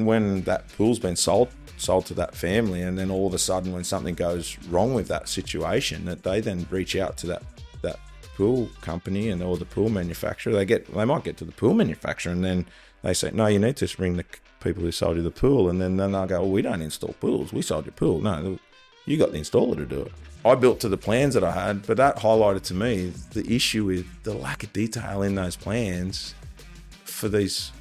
when that pool's been sold to that family, and then all of a sudden when something goes wrong with that situation, that they then reach out to that pool company or the pool manufacturer. They might get to the pool manufacturer, and then they say, no, you need to ring the people who sold you the pool, and then they'll go, well, we don't install pools, we sold your pool. No, you got the installer to do it. I built to the plans that I had, but that highlighted to me the issue with the lack of detail in those plans for these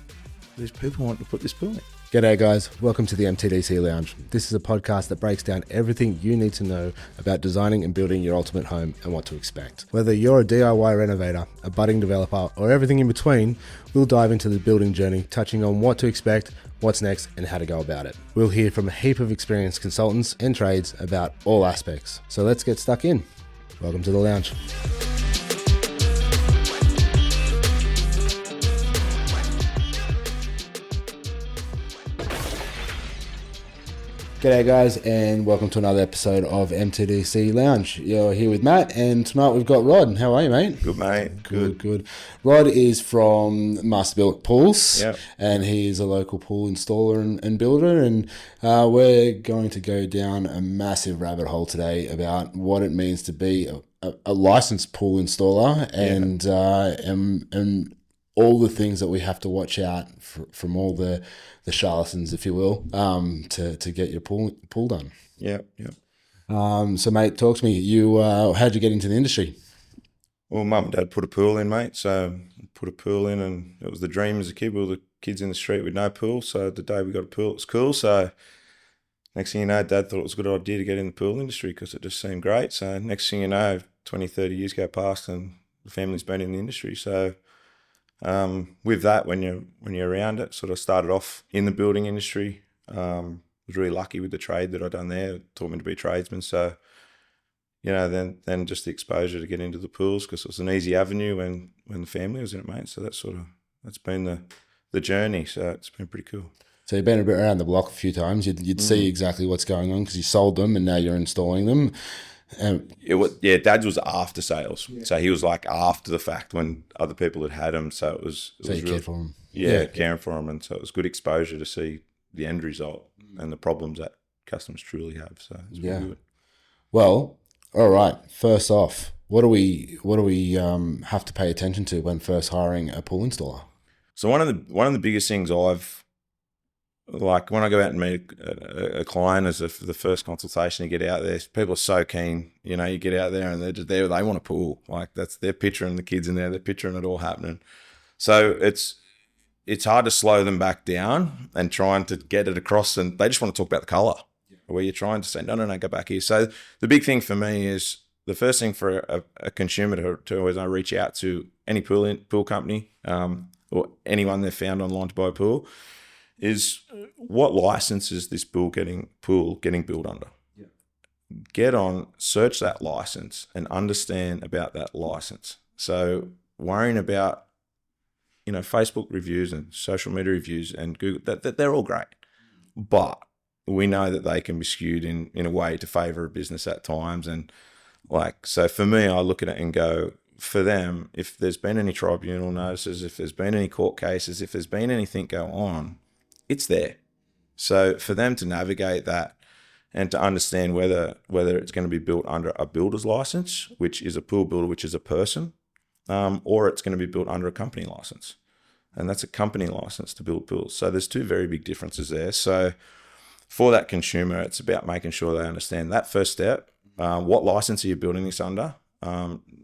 people who want to put this pool in. G'day guys, welcome to the MTDC Lounge. This is a podcast that breaks down everything you need to know about designing and building your ultimate home and what to expect. Whether you're a DIY renovator, a budding developer, or everything in between, we'll dive into the building journey, touching on what to expect, what's next, and how to go about it. We'll hear from a heap of experienced consultants and trades about all aspects. So let's get stuck in. Welcome to the Lounge. G'day guys, and welcome to another episode of MTDC Lounge. You're here with Matt, and tonight we've got Rod. How are you, mate? Good, mate. Good. Rod is from Masterbuilt Pools, yep. And he is a local pool installer and builder, and we're going to go down a massive rabbit hole today about what it means to be a licensed pool installer and all the things that we have to watch out from all the charlatans, if you will, to get your pool done. Yeah. So, mate, talk to me. How'd you get into the industry? Well, mum and dad put a pool in, mate. So put a pool in, and it was the dream as a kid. We were the kids in the street with no pool. So the day we got a pool, it was cool. So next thing you know, Dad thought it was a good idea to get in the pool industry because it just seemed great. So next thing you know, 20, 30 years go past and the family's been in the industry. So with that, when you're around it, sort of started off in the building industry. Was really lucky with the trade that I'd done there. It taught me to be a tradesman. So, then just the exposure to get into the pools because it was an easy avenue when the family was in it, mate. So that's been the journey. So it's been pretty cool. So you've been a bit around the block a few times. You'd see exactly what's going on because you sold them and now you're installing them. Dad's was after sales, so he was like after the fact when other people had them. So it was you cared for him, caring for him, and so it was good exposure to see the end result and the problems that customers truly have. So it's really good. Well, all right. First off, what do we have to pay attention to when first hiring a pool installer? So one of the biggest things like when I go out and meet a client as the first consultation, you get out there, people are so keen, you get out there and they're just there, they want a pool. Like they're picturing the kids in there, they're picturing it all happening. So it's hard to slow them back down and trying to get it across, and they just want to talk about the colour. Where you're trying to say, no, go back here. So the big thing for me is the first thing for a consumer to is I reach out to any pool company or anyone they've found online to buy a pool, is what license is this pool getting built under? Yeah. Get on, search that license and understand about that license. So worrying about, Facebook reviews and social media reviews and Google, that they're all great. But we know that they can be skewed in a way to favour a business at times. And so for me, I look at it and go, for them, if there's been any tribunal notices, if there's been any court cases, if there's been anything go on, it's there. So for them to navigate that and to understand whether it's going to be built under a builder's license, which is a pool builder, which is a person, or it's going to be built under a company license. And that's a company license to build pools. So there's two very big differences there. So for that consumer, it's about making sure they understand that first step. What license are you building this under?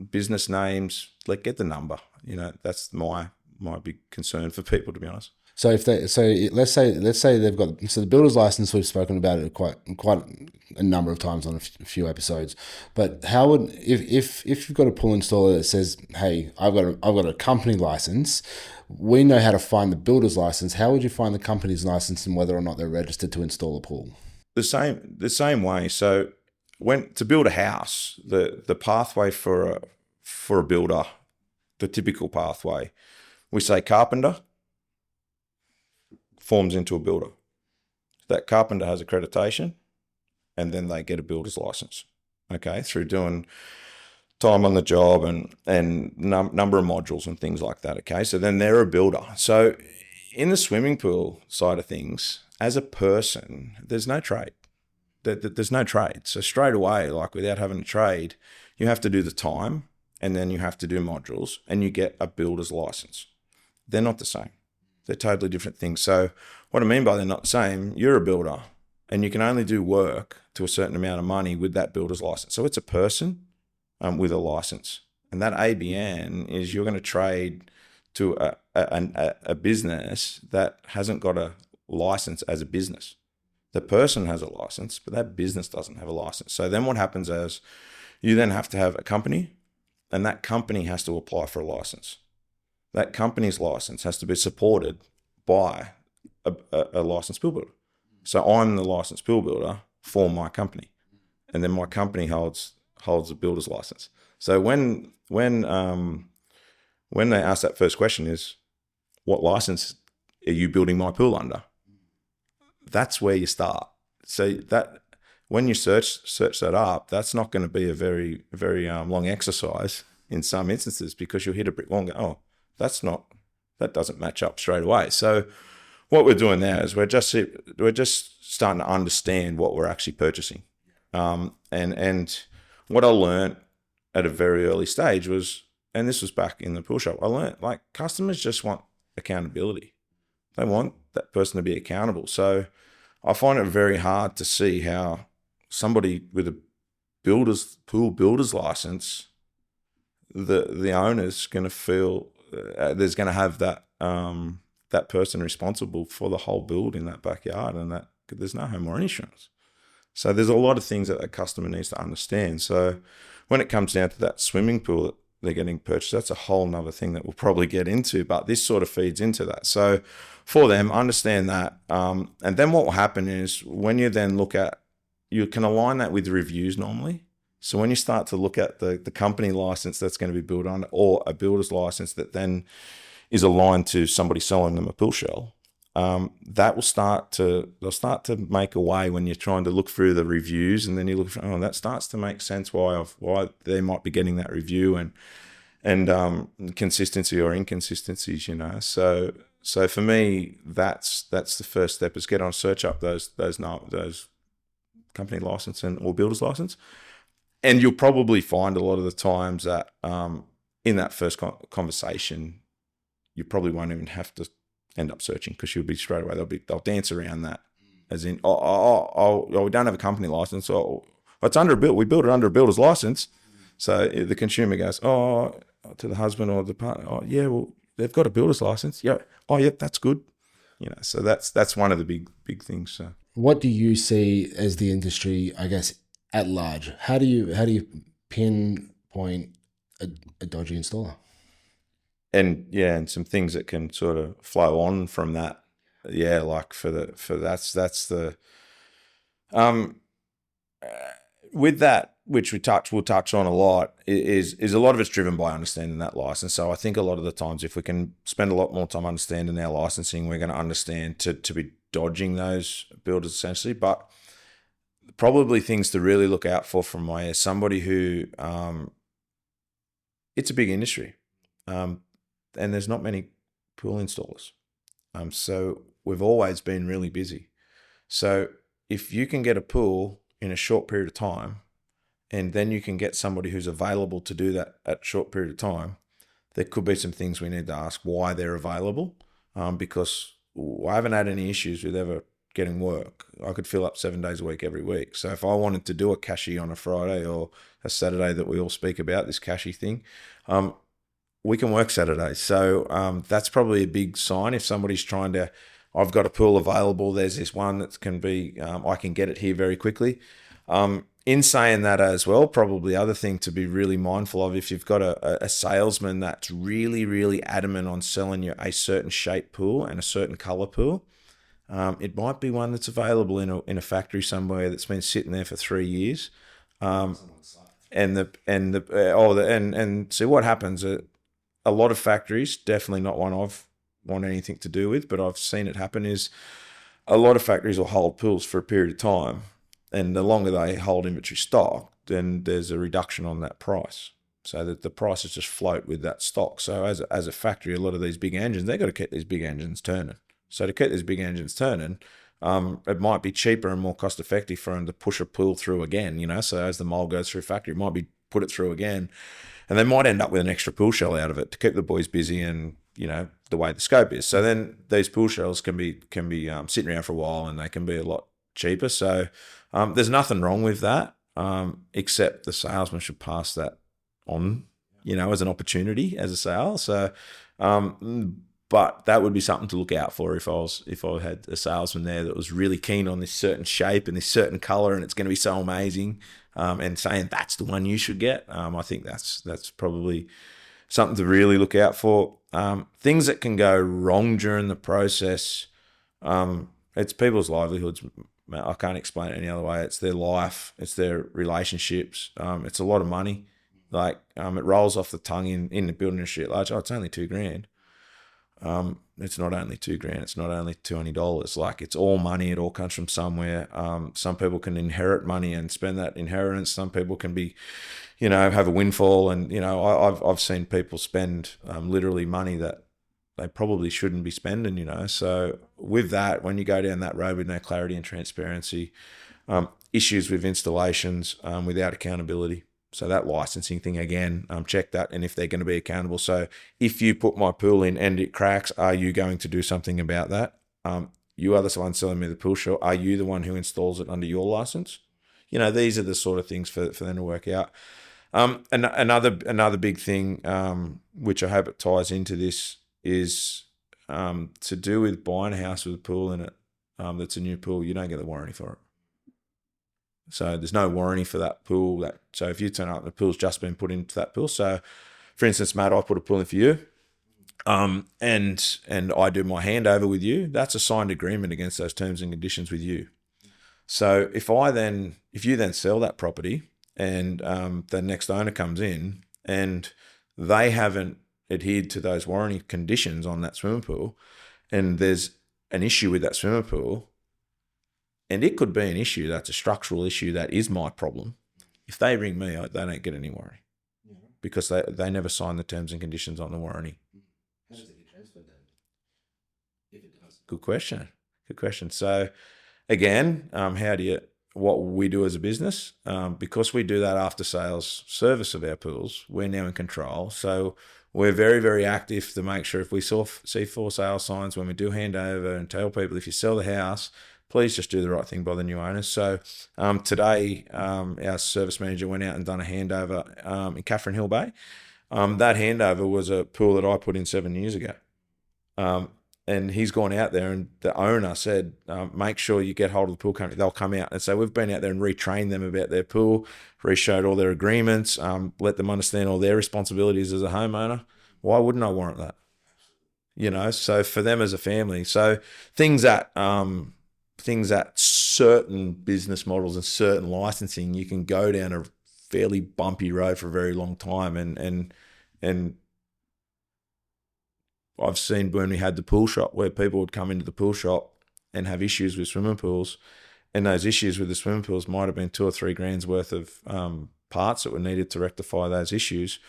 Business names, get the number. That's my big concern for people, to be honest. So let's say they've got the builder's license. We've spoken about it quite a number of times on a few episodes. But how would if you've got a pool installer that says, "Hey, I've got a company license," we know how to find the builder's license. How would you find the company's license and whether or not they're registered to install a pool? The same way. So to build a house, the pathway for a builder, the typical pathway, we say carpenter forms into a builder. That carpenter has accreditation and then they get a builder's license, through doing time on the job and number of modules and things like that, so then they're a builder. So in the swimming pool side of things, as a person, there's no trade. There's no trade. So straight away, like without having a trade, you have to do the time, and then you have to do modules, and you get a builder's license. They're not the same. They're totally different things. So what I mean by they're not the same, you're a builder, and you can only do work to a certain amount of money with that builder's license. So it's a person with a license. And that ABN is you're going to trade to a business that hasn't got a license as a business. The person has a license, but that business doesn't have a license. So then what happens is you then have to have a company, and that company has to apply for a license. That company's license has to be supported by a licensed pool builder. So I'm the licensed pool builder for my company, and then my company holds a builder's license. So when they ask that first question is, what license are you building my pool under? That's where you start. So that when you search that up, that's not going to be a very, very long exercise in some instances, because you'll hit a brick wall and go, oh, that doesn't match up straight away. So what we're doing now is we're just starting to understand what we're actually purchasing. And what I learned at a very early stage was, and this was back in the pool shop, I learned like customers just want accountability. They want that person to be accountable. So I find it very hard to see how somebody with a pool builder's license, the owner's going to feel there's going to have that person responsible for the whole build in that backyard, and that there's no homeowner insurance. So there's a lot of things that a customer needs to understand. So when it comes down to that swimming pool that they're getting purchased, that's a whole nother thing that we'll probably get into, but this sort of feeds into that. So for them, understand that. And then what will happen is when you then look at, you can align that with reviews normally. So when you start to look at the company license that's going to be built on, or a builder's license that then is aligned to somebody selling them a pool shell, they'll start to make a way when you're trying to look through the reviews, and then you look for, oh, that starts to make sense why they might be getting that review, and consistency or inconsistencies, you know. So for me, that's the first step, is get on, search up those company license or builder's license, and you'll probably find a lot of the times that in that first conversation, you probably won't even have to end up searching, because you'll be straight away, they'll dance around that, as in, we don't have a company license, or it's under a build, we build it under a builder's license. So the consumer goes, to the husband or the partner, oh yeah, well, they've got a builder's license. Yeah. Oh yeah, that's good. You know, so that's one of the big things. So what do you see as the industry, I guess, at large? How do you pinpoint a dodgy installer? And some things that can sort of flow on from that. Yeah, like that's the with that, which we'll touch on a lot, is a lot of it's driven by understanding that license. So I think a lot of the times, if we can spend a lot more time understanding our licensing, we're going to understand to be dodging those builders essentially. But probably things to really look out for from my ear, somebody who it's a big industry. And there's not many pool installers. So we've always been really busy. So if you can get a pool in a short period of time, and then you can get somebody who's available to do that at a short period of time, there could be some things we need to ask why they're available, because I haven't had any issues with ever getting work. I could fill up 7 days a week every week. So if I wanted to do a cashy on a Friday or a Saturday that we all speak about, this cashy thing, we can work Saturdays. So that's probably a big sign. If somebody's trying to, I've got a pool available, there's this one that can be, I can get it here very quickly. In saying that as well, probably the other thing to be really mindful of, if you've got a salesman that's really, really adamant on selling you a certain shape pool and a certain color pool, it might be one that's available in a factory somewhere that's been sitting there for 3 years. And see what happens. A lot of factories, definitely not one I've want anything to do with, but I've seen it happen, is a lot of factories will hold pools for a period of time, and the longer they hold inventory stock, then there's a reduction on that price, so that the prices just float with that stock. So as a factory, a lot of these big engines, they've got to keep these big engines turning. So to keep these big engines turning, it might be cheaper and more cost effective for them to push a pool through again, so as the mold goes through factory, it might be put it through again, and they might end up with an extra pool shell out of it to keep the boys busy and, the way the scope is. So then these pool shells can be sitting around for a while, and they can be a lot cheaper. So there's nothing wrong with that, except the salesman should pass that on, as an opportunity as a sale. So, but that would be something to look out for if I had a salesman there that was really keen on this certain shape and this certain color, and it's going to be so amazing, and saying that's the one you should get. I think that's probably something to really look out for. Things that can go wrong during the process, it's people's livelihoods. I can't explain it any other way. It's their life, it's their relationships. It's a lot of money. Like, it rolls off the tongue in the building industry at large. Oh, it's only $2,000. It's not only $2,000. It's not only $200. Like, it's all money. It all comes from somewhere. Some people can inherit money and spend that inheritance. Some people can be, have a windfall. And, I've seen people spend literally money that they probably shouldn't be spending, So with that, when you go down that road with no clarity and transparency, issues with installations, without accountability. So that licensing thing, again, check that, and if they're going to be accountable. So if you put my pool in and it cracks, are you going to do something about that? You are the one selling me the pool shell. Are you the one who installs it under your license? These are the sort of things for them to work out. And another big thing, which I hope it ties into this, is to do with buying a house with a pool in it that's a new pool. You don't get the warranty for it. So there's no warranty for that pool. So if you turn up, the pool's just been put into that pool. So, for instance, Matt, I put a pool in for you, and I do my handover with you. That's a signed agreement against those terms and conditions with you. So if you then sell that property, and the next owner comes in and they haven't adhered to those warranty conditions on that swimming pool, and there's an issue with that swimming pool, and it could be an issue that's a structural issue that is my problem. If they ring me, they don't get any warranty because they never signed the terms and conditions on the warranty. How does it get transferred then? If it does. Good question. So again, what we do as a business, because we do that after sales service of our pools, we're now in control. So we're very, very active to make sure if we see for sale signs when we do hand over, and tell people if you sell the house, please just do the right thing by the new owners. So today, our service manager went out and done a handover in Catherine Hill Bay. That handover was a pool that I put in 7 years ago. And he's gone out there, and the owner said, make sure you get hold of the pool company. They'll come out. And so we've been out there and retrained them about their pool, re-showed all their agreements, let them understand all their responsibilities as a homeowner. Why wouldn't I warrant that? So for them as a family. So things that certain business models and certain licensing, you can go down a fairly bumpy road for a very long time. And I've seen when we had the pool shop where people would come into the pool shop and have issues with swimming pools, and those issues with the swimming pools might have been $2 or $3 worth of parts that were needed to rectify those issues.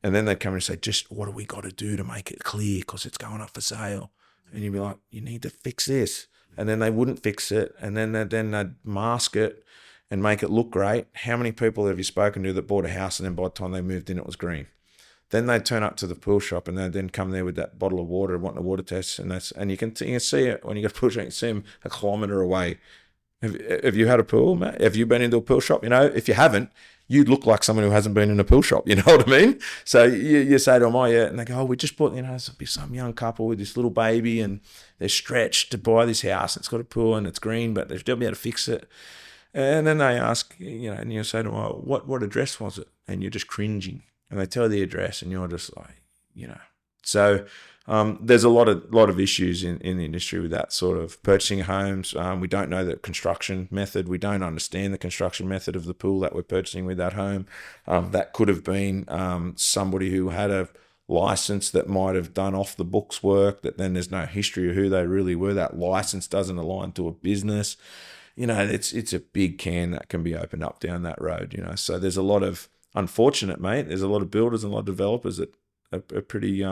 And then they'd come in and say, just what do we got to do to make it clear because it's going up for sale? And you'd be like, you need to fix this. And then they wouldn't fix it, and then they'd mask it and make it look great. How many people have you spoken to that bought a house and then by the time they moved in, it was green? Then they'd turn up to the pool shop and they'd then come there with that bottle of water and wanting a water test, and you can see it when you go to the pool shop. You can see them a kilometre away. Have you had a pool, Matt? Have you been into a pool shop? If you haven't, you'd look like someone who hasn't been in a pool shop. You know what I mean? So you say to them, oh yeah, and they go, oh, we just bought, some young couple with this little baby, and they're stretched to buy this house. It's got a pool and it's green, but they'll be able to fix it. And then they ask, and you say to them, oh, what address was it? And you're just cringing. And they tell the address, and you're just like, So there's a lot of issues in the industry with that sort of purchasing homes. We don't know the construction method. We don't understand the construction method of the pool that we're purchasing with that home. That could have been somebody who had a license that might have done off the books work, that then there's no history of who they really were. That license doesn't align to a business. It's a big can that can be opened up down that road. So there's a lot of, unfortunate, mate, there's a lot of builders and a lot of developers that are pretty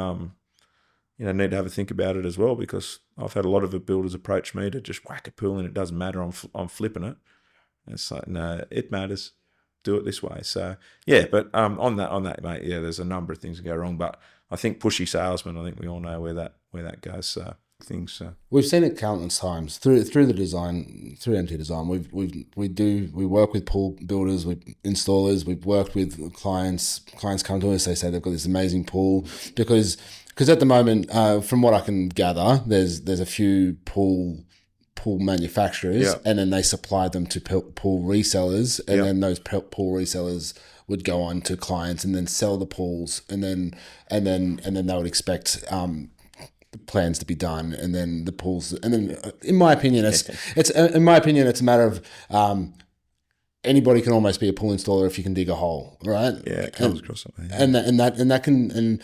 need to have a think about it as well, because I've had a lot of builders approach me to just whack a pool and it doesn't matter. I'm flipping it. And it's like, no, it matters. Do it this way. So yeah, but on that, mate, yeah, there's a number of things that go wrong. But I think pushy salesmen, I think we all know where that goes. So things. We've seen it countless times through the design, through MT Design. We work with pool builders, with installers. We've worked with clients. Clients come to us. They say they've got this amazing pool because at the moment, from what I can gather, there's a few pool manufacturers, and then they supply them to pool resellers, and then those pool resellers would go on to clients and then sell the pools, and then they would expect the plans to be done, and then the pools, and then in my opinion, it's a matter of anybody can almost be a pool installer if you can dig a hole, right? Yeah, it comes across something. Yeah. And that can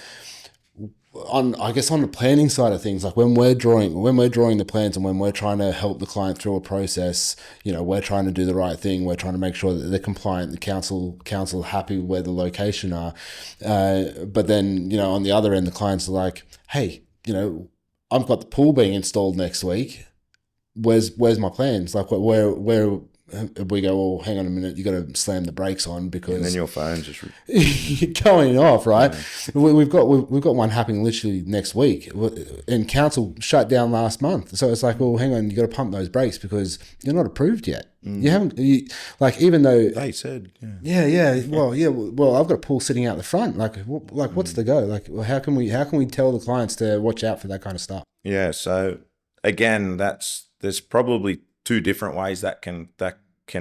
on the planning side of things, like when we're drawing the plans and when we're trying to help the client through a process, we're trying to do the right thing. We're trying to make sure that they're compliant, the council happy where the location are. But then, on the other end, the clients are like, hey, I've got the pool being installed next week. Where's my plans? Like where we go, well, hang on a minute, you got to slam the brakes on because... And then your phone's just... going off, right? Yeah. We've got one happening literally next week, and council shut down last month. So it's like, well, hang on, you got to pump those brakes because you're not approved yet. You haven't... even though... They said, Yeah. Well, I've got a pool sitting out the front. What's the go? How can we tell the clients to watch out for that kind of stuff? Yeah, so again, there's probably two different ways that can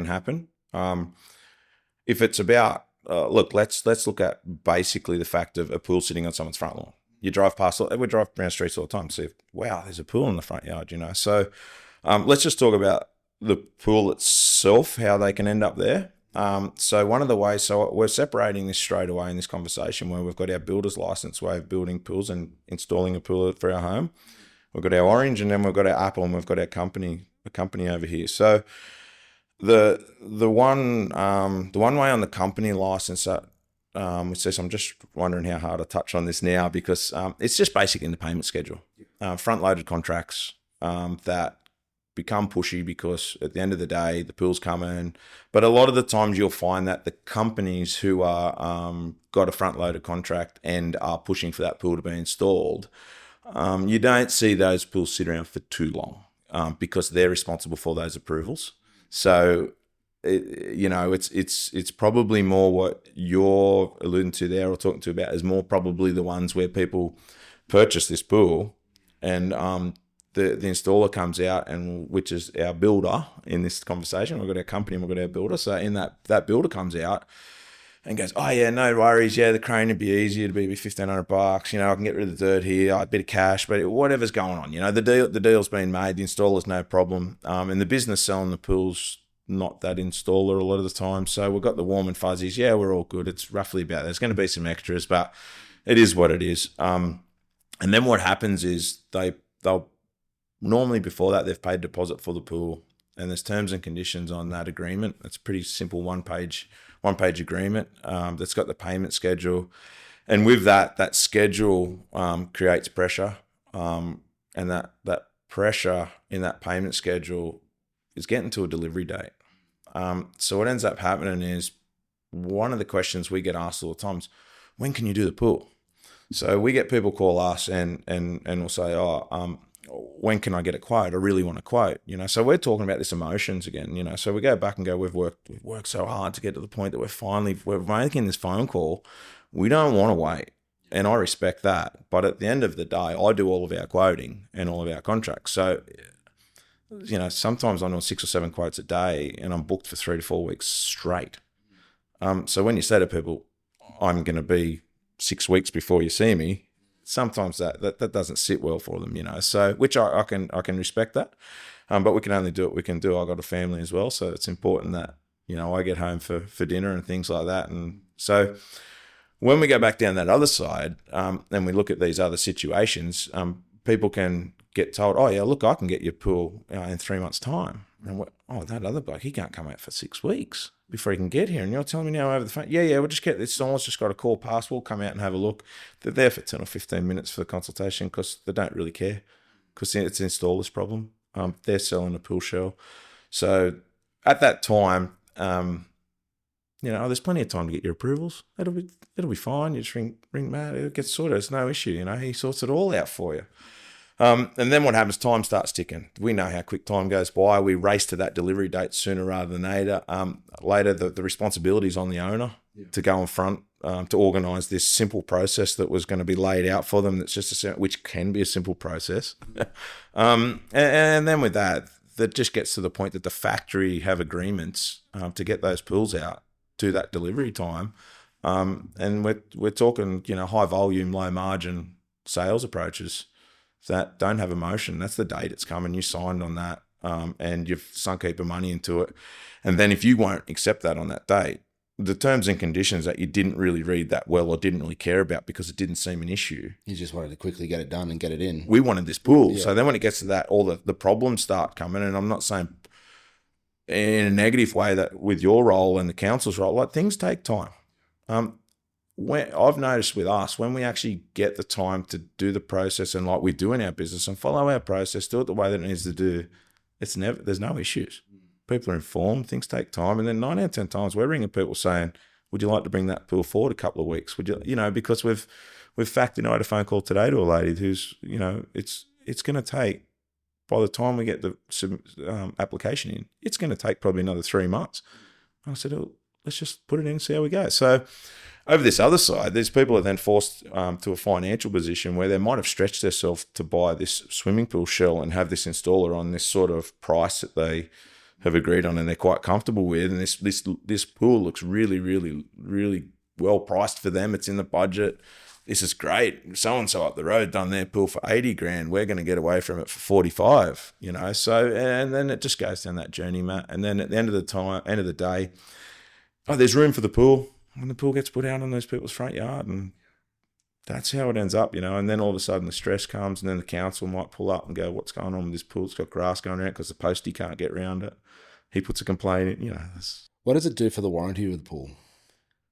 happen. If it's about let's look at basically the fact of a pool sitting on someone's front lawn. You drive past, we drive around streets all the time, see, wow, there's a pool in the front yard, So let's just talk about the pool itself, how they can end up there. So one of the ways, so we're separating this straight away in this conversation where we've got our builder's license way of building pools and installing a pool for our home. We've got our orange, and then we've got our apple, and we've got our company over here. So the one way on the company license, which says, I'm just wondering how hard I touch on this now because it's just basically in the payment schedule. Front-loaded contracts that become pushy because at the end of the day, the pool's coming. But a lot of the times you'll find that the companies who are got a front-loaded contract and are pushing for that pool to be installed, you don't see those pools sit around for too long. Because they're responsible for those approvals. So, it's probably more what you're alluding to there or talking to about is more probably the ones where people purchase this pool and the installer comes out, and which is our builder in this conversation. We've got our company and we've got our builder. So in that builder comes out and goes, oh yeah, no worries. Yeah, the crane would be easier to be $1,500. I can get rid of the dirt here, a bit of cash, but whatever's going on, the deal's been made. The installer's no problem, and the business selling the pool's not that installer a lot of the time. So we've got the warm and fuzzies. Yeah, we're all good. It's roughly about that. There's going to be some extras, but it is what it is. And then what happens is they'll normally before that they've paid deposit for the pool, and there's terms and conditions on that agreement. It's a pretty simple one page agreement that's got the payment schedule, and with that schedule creates pressure, and that pressure in that payment schedule is getting to a delivery date. So what ends up happening is one of the questions we get asked all the time is, when can you do the pool? So we get people call us and we'll say, when can I get a quote? I really want a quote, So we're talking about this emotions again, So we go back and go, we've worked so hard to get to the point that we're making this phone call. We don't want to wait, and I respect that. But at the end of the day, I do all of our quoting and all of our contracts. So, sometimes I'm on 6 or 7 quotes a day, and I'm booked for 3 to 4 weeks straight. So when you say to people, I'm going to be 6 weeks before you see me, sometimes that doesn't sit well for them, So, which I can respect that, but we can only do what we can do. I got a family as well, so it's important that I get home for dinner and things like that. And so, when we go back down that other side, and we look at these other situations, people can get told, oh yeah, look, I can get your pool in 3 months' time. And that other bloke, he can't come out for 6 weeks before he can get here. And you're telling me now over the phone, we'll just get this. Someone's just got a call past. We'll come out and have a look. They're there for 10 or 15 minutes for the consultation because they don't really care because it's an installer's problem. They're selling a pool shell. So at that time, there's plenty of time to get your approvals. It'll be fine. You just ring Matt. It gets sorted. It's no issue. He sorts it all out for you. And then what happens? Time starts ticking. We know how quick time goes by. We race to that delivery date sooner rather than later. Later, the responsibility is on the owner to go in front to organise this simple process that was going to be laid out for them. That's just which can be a simple process. And then with that just gets to the point that the factory have agreements to get those pools out to that delivery time. And we're talking, high volume, low margin sales approaches that don't have emotion. That's the date it's coming. You signed on that, and you've sunk a heap of money into it. And then if you won't accept that on that date, the terms and conditions that you didn't really read that well or didn't really care about because it didn't seem an issue. You just wanted to quickly get it done and get it in. We wanted this pool. Yeah. So then when it gets to that, all the problems start coming. And I'm not saying in a negative way that with your role and the council's role, like things take time. When I've noticed with us, when we actually get the time to do the process and like we do in our business and follow our process, do it the way that it needs to do, there's no issues. People are informed, things take time. And then 9 out of 10 times we're ringing people saying, would you like to bring that pool forward a couple of weeks? Would you, because we've factored, I had a phone call today to a lady who's, it's going to take, by the time we get the application in, it's going to take probably another 3 months. I said, let's just put it in and see how we go. So over this other side, these people are then forced to a financial position where they might have stretched themselves to buy this swimming pool shell and have this installer on this sort of price that they have agreed on and they're quite comfortable with. And this pool looks really, really, really well priced for them. It's in the budget. This is great. So-and-so up the road done their pool for 80 grand. We're going to get away from it for 45, So, and then it just goes down that journey, Matt. And then at the end of the day, there's room for the pool. When the pool gets put out on those people's front yard, and that's how it ends up, And then all of a sudden the stress comes, and then the council might pull up and go, what's going on with this pool? It's got grass going around because the postie can't get around it. He puts a complaint in, What does it do for the warranty of the pool?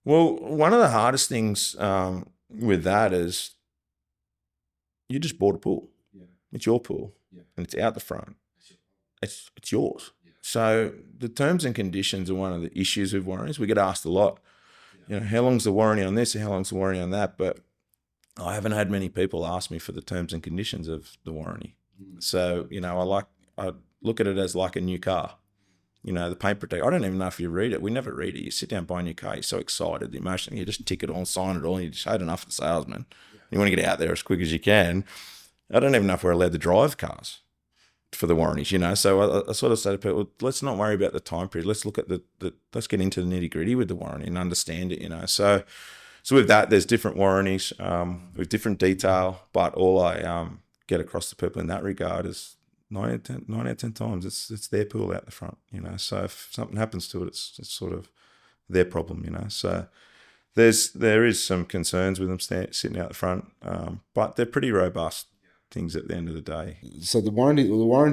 Well, one of the hardest things with that is you just bought a pool. Yeah. It's your pool, and it's out the front. It's yours. Yeah. So the terms and conditions are one of the issues with warranties. We get asked a lot. How long's the warranty on this? How long's the warranty on that? But I haven't had many people ask me for the terms and conditions of the warranty. So, I look at it as like a new car. The paint protector. I don't even know if you read it. We never read it. You sit down, buy a new car, you're so excited, the emotion, you just tick it all, sign it all, and you just had enough of the salesman. You want to get out there as quick as you can. I don't even know if we're allowed to drive cars for the warranties, So I sort of say to people, let's not worry about the time period. Let's look at let's get into the nitty gritty with the warranty and understand it, So with that, there's different warranties with different detail, but all I get across to people in that regard is 9 out of 10 times it's their pool out the front, So if something happens to it, it's sort of their problem, So there is some concerns with them sitting out the front, but they're pretty robust things at the end of the day. So the warranty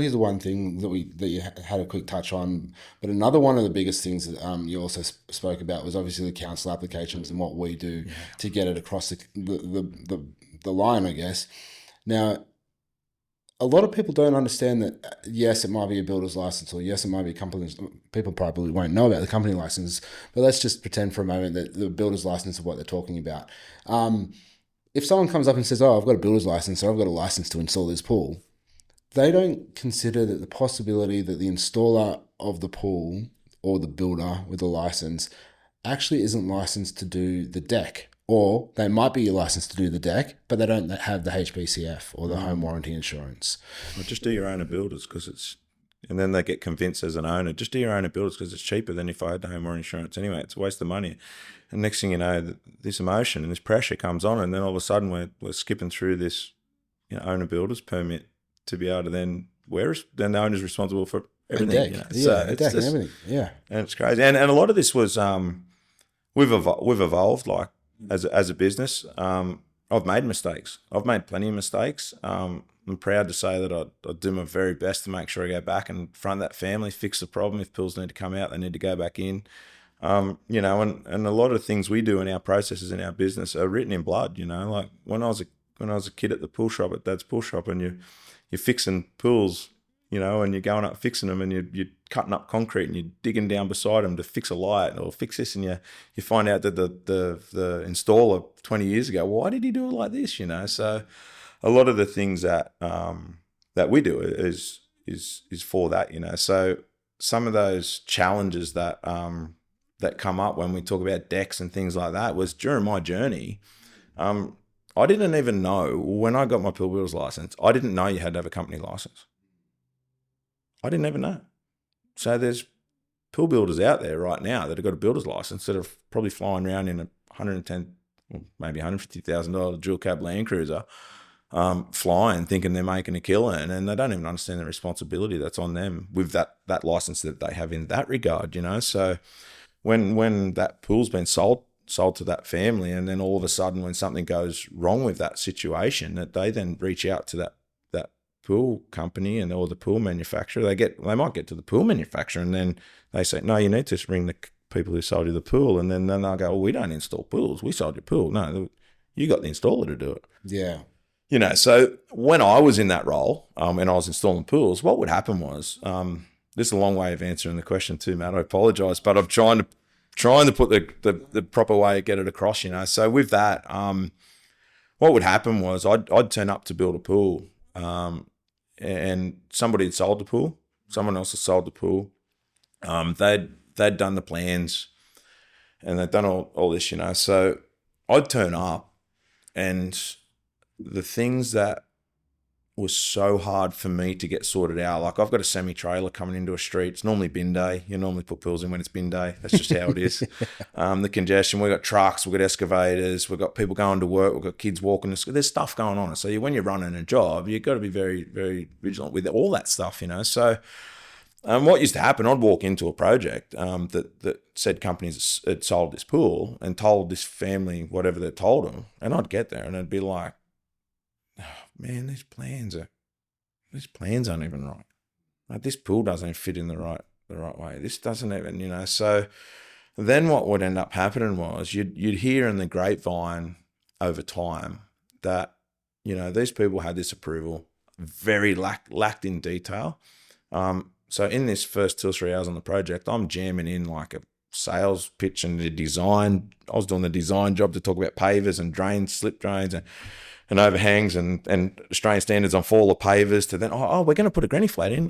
is the one thing that you had a quick touch on, but another one of the biggest things that you also spoke about was obviously the council applications and what we do to get it across the line, I guess. Now, a lot of people don't understand that, yes, it might be a builder's license, or yes, it might be a company. People probably won't know about the company license, but let's just pretend for a moment that the builder's license is what they're talking about. If someone comes up and says, I've got a builder's license, or I've got a license to install this pool, they don't consider that the possibility that the installer of the pool or the builder with a license actually isn't licensed to do the deck. Or they might be licensed to do the deck, but they don't have the HPCF or the home warranty insurance. Well, just do your owner builders and then they get convinced as an owner, just do your owner builders because it's cheaper than if I had the home warranty insurance anyway. It's a waste of money. And next thing you know, this emotion and this pressure comes on, and then all of a sudden we're skipping through this owner builders permit to be able to then the owner's responsible for everything. Deck. So deck and everything. Yeah. And it's crazy. And a lot of this was we've evolved like as a business. I've made mistakes. I've made plenty of mistakes. I'm proud to say that I do my very best to make sure I go back and front that family, fix the problem. If pools need to come out, they need to go back in. You know, and a lot of things we do in our processes in our business are written in blood. You know, like when I was a kid at the pool shop, at Dad's pool shop, and you're fixing pools, you know, and you're going up fixing them, and you're cutting up concrete and you're digging down beside them to fix a light or fix this, and you find out that the installer 20 years ago, why did he do it like this? You know, so a lot of the things that that we do is for that. You know, so some of those challenges that that come up when we talk about decks and things like that was during my journey. I didn't even know, when I got my pool builder's license, I didn't know you had to have a company license. I didn't even know. So there's pool builders out there right now that have got a builder's license that are probably flying around in a $110,000, maybe $150,000 dual cab Land Cruiser, flying, thinking they're making a killing, and they don't even understand the responsibility that's on them with that license that they have in that regard, you know. So when that pool's been sold to that family, and then all of a sudden when something goes wrong with that situation, that they then reach out to that pool company or the pool manufacturer, they might get to the pool manufacturer, and then they say, no, you need to ring the people who sold you the pool, and then they'll go, well, we don't install pools, we sold your pool. No, you got the installer to do it. Yeah. You know, so when I was in that role, and I was installing pools, what would happen was, this is a long way of answering the question too, Matt, I apologize, but I'm trying to put the proper way to get it across, you know. So with that, what would happen was I'd turn up to build a pool, and somebody had sold the pool, someone else had sold the pool. They'd done the plans, and they'd done all this, you know. So I'd turn up, and the things that was so hard for me to get sorted out, like I've got a semi-trailer coming into a street. It's normally bin day. You normally put pools in when it's bin day. That's just how it is. The congestion, we've got trucks, we've got excavators, we've got people going to work, we've got kids walking to school. There's stuff going on. So when you're running a job, you've got to be very, very vigilant with all that stuff, you know. So what used to happen, I'd walk into a project that said companies had sold this pool and told this family whatever they told them, and I'd get there and it'd be like, oh, man, these plans aren't even right. Like, this pool doesn't fit in the right way. This doesn't even, you know. So then what would end up happening was you'd hear in the grapevine over time that, you know, these people had this approval, very lacked in detail. So in this first 2 or 3 hours on the project, I'm jamming in like a sales pitch and the design. I was doing the design job to talk about pavers and drains, slip drains and overhangs and Australian standards on fall of pavers, to then, we're going to put a granny flat in,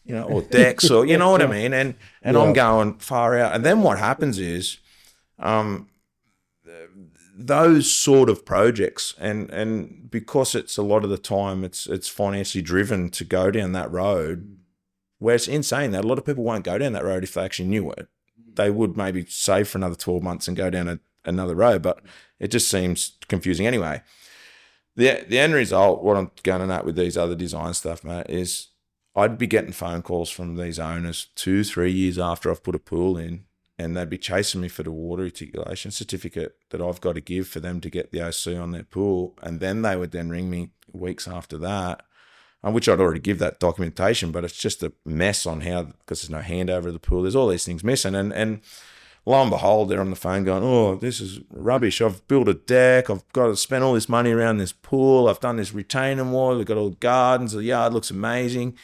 you know, or decks, or, you know what I mean? And yeah. I'm going far out. And then what happens is, those sort of projects, and because it's a lot of the time it's financially driven to go down that road, where it's insane that a lot of people won't go down that road if they actually knew it. They would maybe save for another 12 months and go down another road, but it just seems confusing anyway. The end result, what I'm going at with these other design stuff, mate, is I'd be getting phone calls from these owners 2-3 years after I've put a pool in, and they'd be chasing me for the water reticulation certificate that I've got to give for them to get the OC on their pool. And then they would then ring me weeks after that, which I'd already give that documentation, but it's just a mess on how, because there's no handover of the pool. There's all these things missing. And lo and behold, they're on the phone going, oh, this is rubbish. I've built a deck. I've got to spend all this money around this pool. I've done this retaining wall. We've got all the gardens. The yard looks amazing.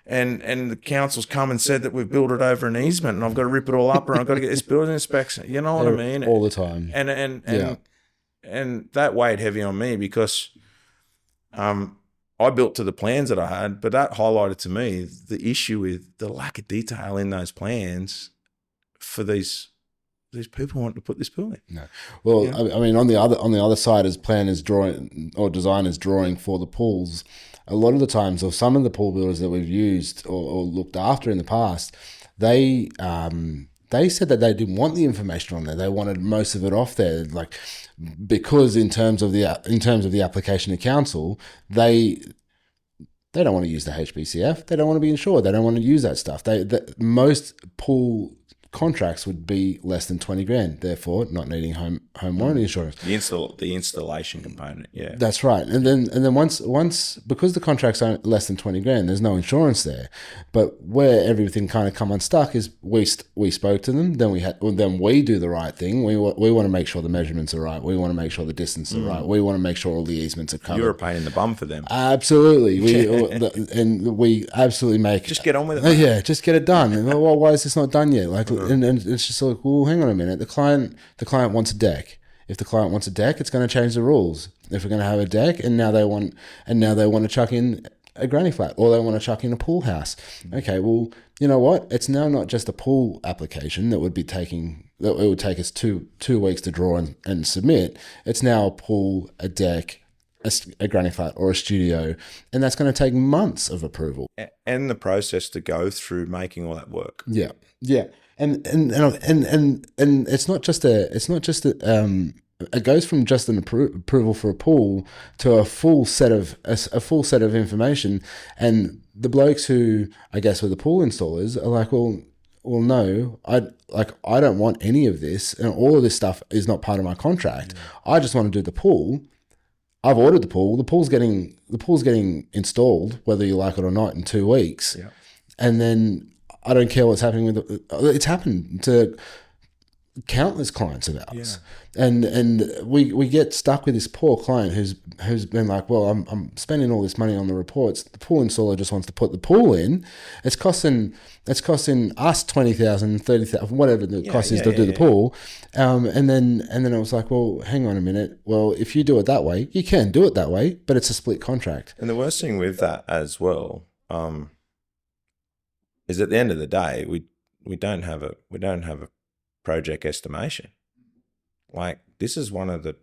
And the council's come and said that we've built it over an easement, and I've got to rip it all up, or I've got to get this building inspection. You know what I mean? All the time. And that weighed heavy on me, because I built to the plans that I had, but that highlighted to me the issue with the lack of detail in those plans for these people want to put this pool in. No. Well, yeah. I mean, on the other side, as planners drawing or designers drawing for the pools, a lot of the times, or some of the pool builders that we've used or looked after in the past, they said that they didn't want the information on there. They wanted most of it off there, like, because in terms of the application to council, they don't want to use the HBCF. They don't want to be insured. They don't want to use that stuff. Most pool contracts would be less than 20 grand, therefore not needing home warranty insurance. The installation component, yeah. That's right. And then once because the contracts are less than 20 grand, there's no insurance there. But where everything kind of come unstuck is we spoke to them, then we do the right thing. We want to make sure the measurements are right. We want to make sure the distance are right. We want to make sure all the easements are covered. You're a pain in the bum for them. Absolutely. We absolutely make just get on with it. Yeah, just get it done. And, well, why is this not done yet? Like, and it's just like, well, hang on a minute. The client wants a deck. If the client wants a deck, it's going to change the rules. If we're going to have a deck, and now they want to chuck in a granny flat, or they want to chuck in a pool house. Okay, well, you know what? It's now not just a pool application that would take us two weeks to draw and submit. It's now a pool, a deck, a granny flat, or a studio, and that's going to take months of approval and the process to go through making all that work. Yeah. And it's not just it goes from just an approval for a pool to a full set of information. And the blokes who, I guess, were the pool installers are like, well, no, I don't want any of this, and all of this stuff is not part of my contract. I just want to do the pool. I've ordered the pool. The pool's getting installed, whether you like it or not, in 2 weeks. Yeah. And then I don't care what's happening with it. It's happened to countless clients of ours. Yeah. And we get stuck with this poor client who's been like, well, I'm spending all this money on the reports. The pool installer just wants to put the pool in. It's costing us $20,000, $30,000, whatever the cost is to do the pool. And then it was like, well, hang on a minute. Well, if you do it that way, you can do it that way, but it's a split contract. And the worst thing with that as well, is at the end of the day, we don't have a project estimation. Like, this is one of the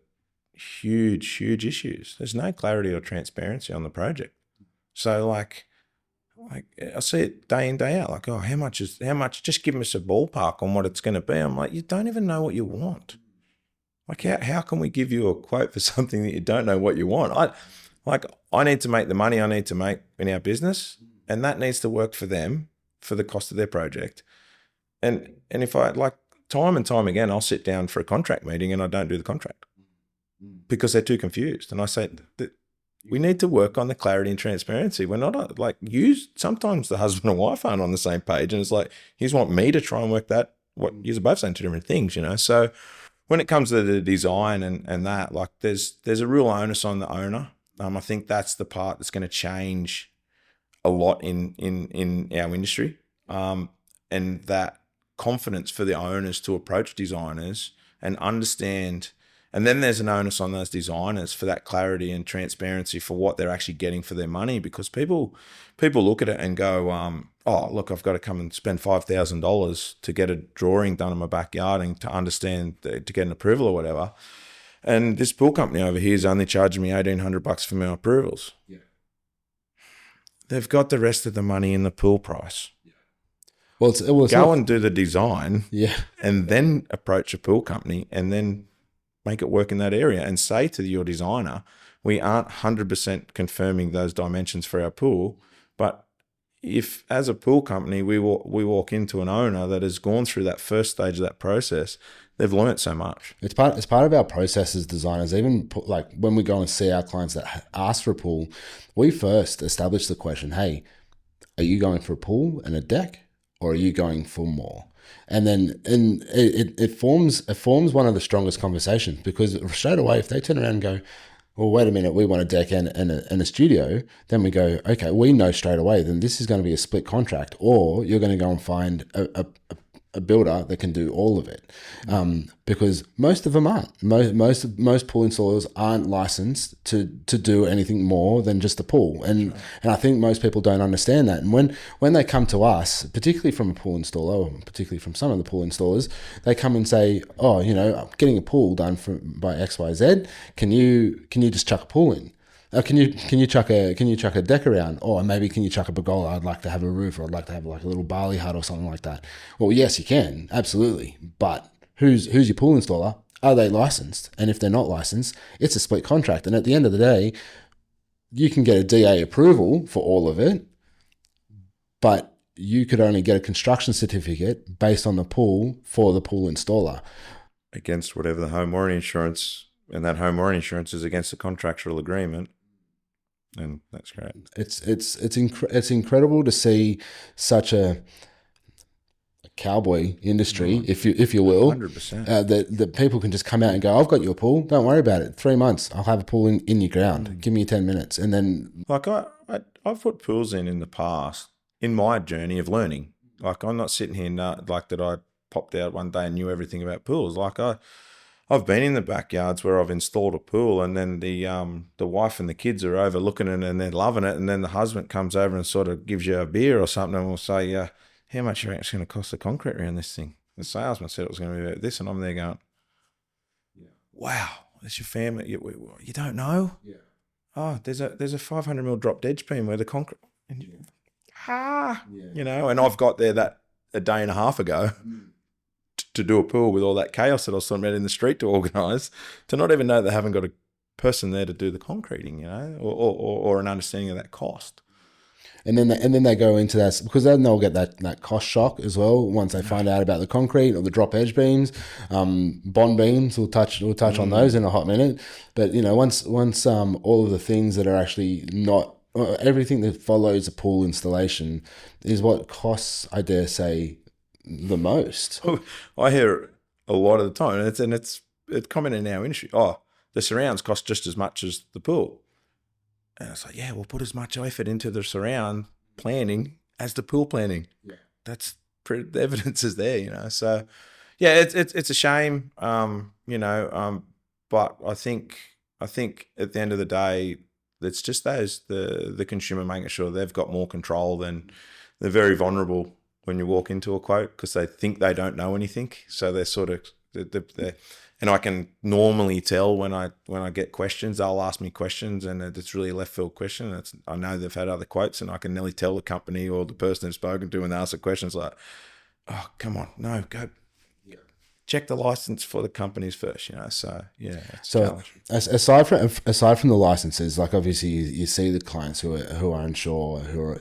huge issues. There's no clarity or transparency on the project. So like I see it day in, day out, like, oh, how much, just give us a ballpark on what it's going to be. I'm like, you don't even know what you want. Like, how can we give you a quote for something that you don't know what you want? I need to make the money I need to make in our business, and that needs to work for them for the cost of their project. And if I, like, time and time again, I'll sit down for a contract meeting and I don't do the contract because they're too confused. And I say, we need to work on the clarity and transparency. We're not like, sometimes the husband and wife aren't on the same page, and it's like, you just want me to try and work that, what you're both saying two different things, you know? So when it comes to the design and that, like, there's a real onus on the owner. I think that's the part that's going to change a lot in our industry. And that confidence for the owners to approach designers and understand. And then there's an onus on those designers for that clarity and transparency for what they're actually getting for their money, because people look at it and go, oh, look, I've got to come and spend $5,000 to get a drawing done in my backyard and to understand, to get an approval or whatever. And this pool company over here is only charging me $1,800 for my approvals. Yeah. They've got the rest of the money in the pool price. Well, go and do the design, and then approach a pool company and then make it work in that area, and say to your designer, we aren't 100% confirming those dimensions for our pool, but if as a pool company we walk into an owner that has gone through that first stage of that process, they've learnt so much. It's part of our process as designers. Even like when we go and see our clients that ask for a pool, we first establish the question, hey, are you going for a pool and a deck, or are you going for more? And then it forms one of the strongest conversations, because straight away, if they turn around and go, well, wait a minute, we want a deck and a studio, then we go, okay, we know straight away, then this is going to be a split contract, or you're going to go and find a builder that can do all of it, because most of them aren't. Most pool installers aren't licensed to do anything more than just a pool, and I think most people don't understand that. And when they come to us, particularly from a pool installer, or particularly from some of the pool installers, they come and say, oh, you know, I'm getting a pool done by XYZ. Can you just chuck a pool in? Can you chuck a deck around, or maybe can you chuck a pergola? I'd like to have a roof, or I'd like to have like a little barley hut or something like that. Well, yes, you can, absolutely. But who's your pool installer? Are they licensed? And if they're not licensed, it's a split contract. And at the end of the day, you can get a DA approval for all of it, but you could only get a construction certificate based on the pool for the pool installer. Against whatever the home warranty insurance, and that home warranty insurance is against the contractual agreement. And that's great. It's incredible to see such a cowboy industry, if you will, 100%. That people can just come out and go, I've got your pool, don't worry about it. 3 months, I'll have a pool in your ground. Give me 10 minutes. And then like I've put pools in the past in my journey of learning. Like I'm not sitting here like that I popped out one day and knew everything about pools. Like I've been in the backyards where I've installed a pool, and then the wife and the kids are over looking at it and they're loving it, and then the husband comes over and sort of gives you a beer or something and will say, how much are it's going to cost the concrete around this thing? The salesman said it was going to be about this, and I'm there going, wow, that's your family. You don't know? Yeah. Oh, there's a 500 mil dropped edge beam where the concrete, and you know, and I've got there that a day and a half ago to do a pool with all that chaos that I was talking about in the street to organise, to not even know they haven't got a person there to do the concreting, you know, or an understanding of that cost. And then they go into that, because then they'll get that cost shock as well once they find out about the concrete or the drop edge beams, bond beams. We'll touch on those in a hot minute. But you know, once all of the things that are actually not everything that follows a pool installation is what costs, I dare say, the most. I hear it a lot of the time, and it's common in our industry. Oh, the surrounds cost just as much as the pool. And it's like, yeah, we'll put as much effort into the surround planning as the pool planning. Yeah, that's the evidence is there, you know. So, yeah, it's a shame, you know. But I think at the end of the day, it's just the consumer making sure they've got more control. Than they're very vulnerable when you walk into a quote because they think they don't know anything. So they're sort of they're and I can normally tell when I get questions, they'll ask me questions, and it's really a left field question. I know they've had other quotes, and I can nearly tell the company or the person they've spoken to when they ask the questions like, "Oh, come on, no, go check the license for the companies first," you know. So yeah. So aside from the licenses, like obviously you see the clients who are unsure, who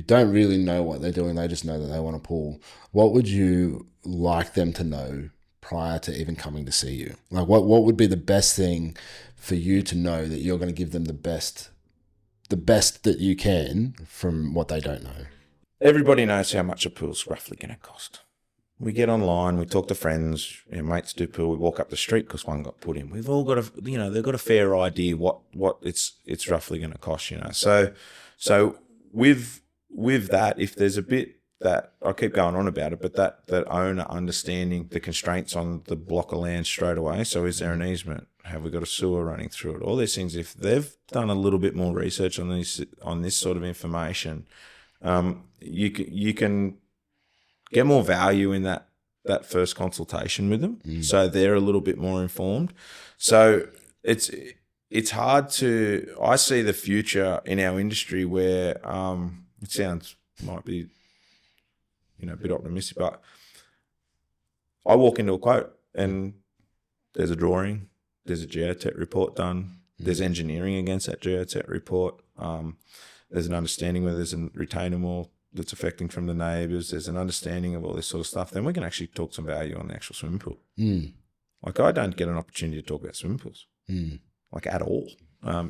don't really know what they're doing. They just know that they want a pool. What would you like them to know prior to even coming to see you? Like what would be the best thing for you to know that you're going to give them the best that you can from what they don't know? Everybody knows how much a pool's roughly going to cost. We get online, we talk to friends, our mates do pool, we walk up the street because one got put in. We've all got they've got a fair idea what it's roughly going to cost, you know. So with that, if there's a bit that I keep going on about it, but that owner understanding the constraints on the block of land straight away. So is there an easement? Have we got a sewer running through it? All these things, if they've done a little bit more research on this sort of information, you can get more value in that first consultation with them. So they're a little bit more informed. So it's hard to, I see the future in our industry where it might be, you know, a bit optimistic, but I walk into a quote and there's a drawing, there's a geotech report done, there's engineering against that geotech report, there's an understanding whether there's a retaining wall that's affecting from the neighbours, there's an understanding of all this sort of stuff, then we can actually talk some value on the actual swimming pool. Like I don't get an opportunity to talk about swimming pools, like at all.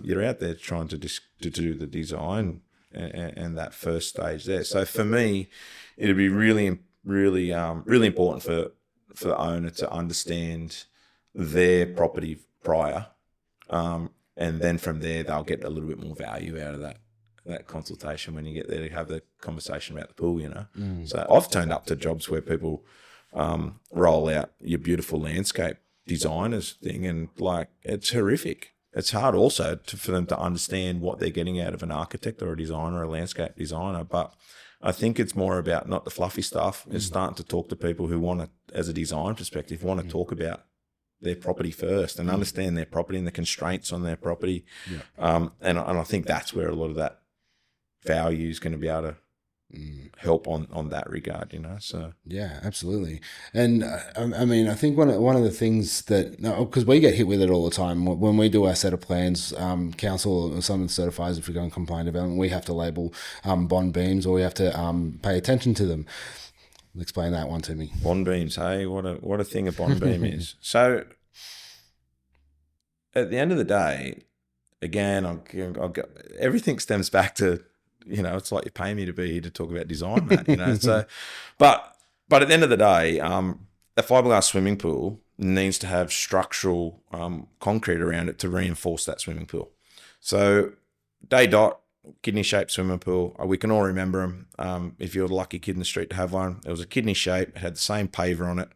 You're out there trying to do the design and that first stage there. So for me, it'd be really important for the owner to understand their property prior, and then from there they'll get a little bit more value out of that consultation when you get there to have the conversation about the pool, you know. So I've turned up to jobs where people roll out your beautiful landscape designers thing, and like it's horrific. It's hard also for them to understand what they're getting out of an architect or a designer or a landscape designer. But I think it's more about not the fluffy stuff. It's starting to talk to people who want to, as a design perspective, want to talk about their property first and understand their property and the constraints on their property. And I think that's where a lot of that value is going to be able help on that regard, so. Yeah, absolutely. And I mean, I think one of the things that, because we get hit with it all the time when we do our set of plans, council or someone certifies if we go and complain development, we have to label bond beams, or we have to pay attention to them. Explain that one to me. Bond beams, hey, what a thing a bond beam is. So at the end of the day, again, everything stems back to, it's like you pay me to be here to talk about design, Matt, So, but at the end of the day, a fiberglass swimming pool needs to have structural concrete around it to reinforce that swimming pool. So day dot, kidney-shaped swimming pool, we can all remember them. If you're the lucky kid in the street to have one, it was a kidney shape, it had the same paver on it,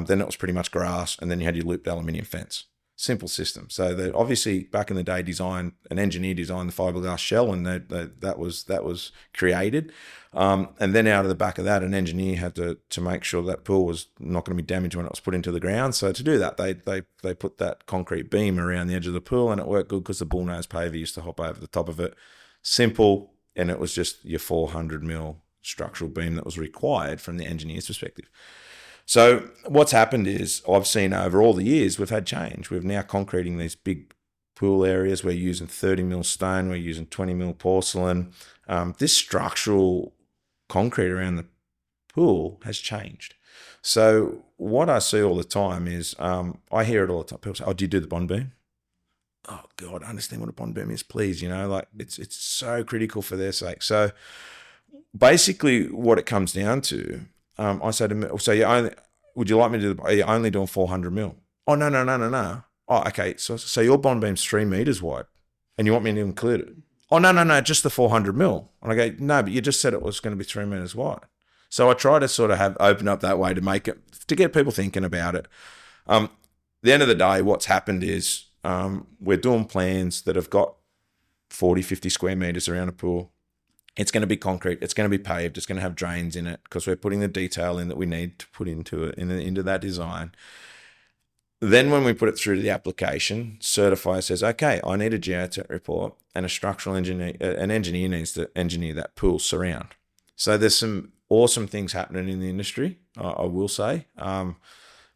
then it was pretty much grass, and then you had your looped aluminium fence. Simple system. So they obviously back in the day an engineer designed the fiberglass shell, and that was created. And then out of the back of that, an engineer had to make sure that pool was not going to be damaged when it was put into the ground. So to do that, they put that concrete beam around the edge of the pool, and it worked good because the bullnose paver used to hop over the top of it. Simple, and it was just your 400 mil structural beam that was required from the engineer's perspective. So what's happened is I've seen over all the years we've had change. We're now concreting these big pool areas. We're using 30 mil stone. We're using 20 mil porcelain. This structural concrete around the pool has changed. So what I see all the time is I hear it all the time. People say, "Oh, do you do the bond beam?" Oh God, I understand what a bond beam is, please. It's so critical for their sake. So basically, what it comes down to. I say to me, so would you like me to do, are you only doing 400 mil? Oh, no. Oh, okay. So your bond beam's 3 meters wide and you want me to include it? Oh, no, just the 400 mil. And I go, no, but you just said it was going to be 3 meters wide. So I try to sort of open up that way to get people thinking about it. At the end of the day, what's happened is we're doing plans that have got 40, 50 square meters around a pool. It's going to be concrete. It's going to be paved. It's going to have drains in it because we're putting the detail in that we need to put into it, into that design. Then when we put it through to the application, certifier says, okay, I need a geotech report, and a structural engineer, an engineer needs to engineer that pool surround. So there's some awesome things happening in the industry, I will say.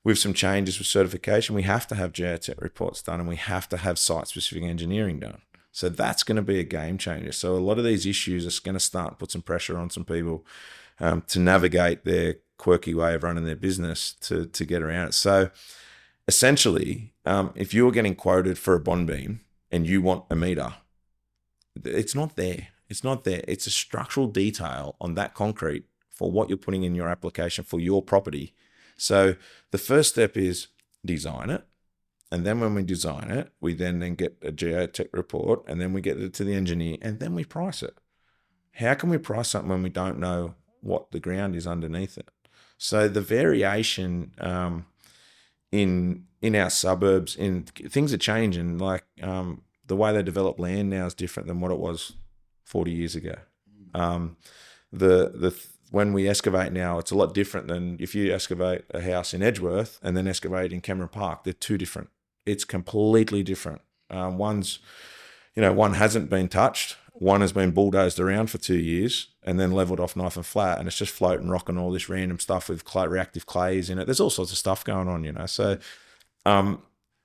With some changes with certification, we have to have geotech reports done, and we have to have site-specific engineering done. So that's going to be a game changer. So a lot of these issues are going to start to put some pressure on some people to navigate their quirky way of running their business to get around it. So essentially, if you're getting quoted for a bond beam and you want a meter, it's not there. It's not there. It's a structural detail on that concrete for what you're putting in your application for your property. So the first step is design it. And then when we design it, we then get a geotech report, and then we get it to the engineer, and then we price it. How can we price something when we don't know what the ground is underneath it? So the variation in our suburbs, things are changing. Like the way they develop land now is different than what it was 40 years ago. When we excavate now, it's a lot different than if you excavate a house in Edgeworth and then excavate in Cameron Park. They're two different. It's completely different. One hasn't been touched. One has been bulldozed around for 2 years and then leveled off knife and flat, and it's just floating, rocking all this random stuff with reactive clays in it. There's all sorts of stuff going on, So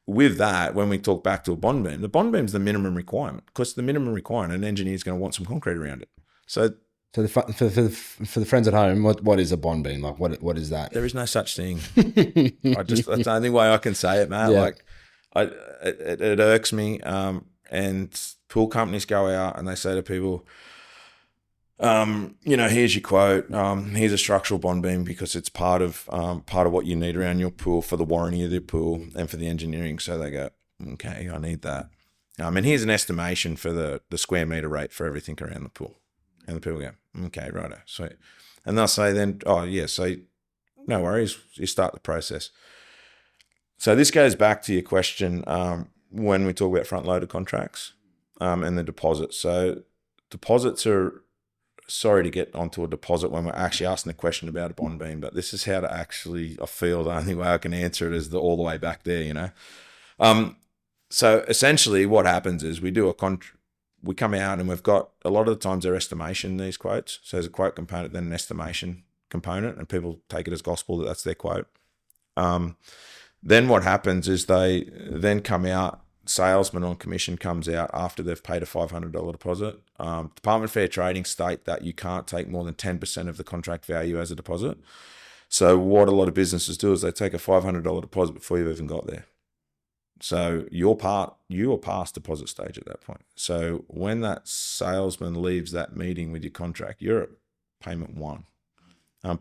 with that, when we talk back to a bond beam, the bond beam is the minimum requirement, because the minimum requirement, an engineer is going to want some concrete around it. So for the friends at home, what is a bond beam? Like what is that? There is no such thing. That's the only way I can say it, Matt. Yeah. It irks me. And pool companies go out and they say to people, here's your quote. Here's a structural bond beam because it's part of what you need around your pool for the warranty of the pool and for the engineering. So they go, okay, I need that. And here's an estimation for the square meter rate for everything around the pool. And the people go, okay, righto, sweet. And they'll say then, oh yeah, so no worries, you start the process. So this goes back to your question when we talk about front-loaded contracts and the deposits. So deposits are, sorry to get onto a deposit when we're actually asking the question about a bond beam, but this is how to actually, I feel the only way I can answer it is all the way back there, So essentially what happens is we do we come out and we've got, a lot of the times they're estimation, these quotes. So there's a quote component, then an estimation component, and people take it as gospel that that's their quote. Then what happens is they then come out, salesman on commission comes out after they've paid a $500 deposit. Department of Fair Trading state that you can't take more than 10% of the contract value as a deposit. So what a lot of businesses do is they take a $500 deposit before you've even got there. So you are past deposit stage at that point. So when that salesman leaves that meeting with your contract, you're at payment one.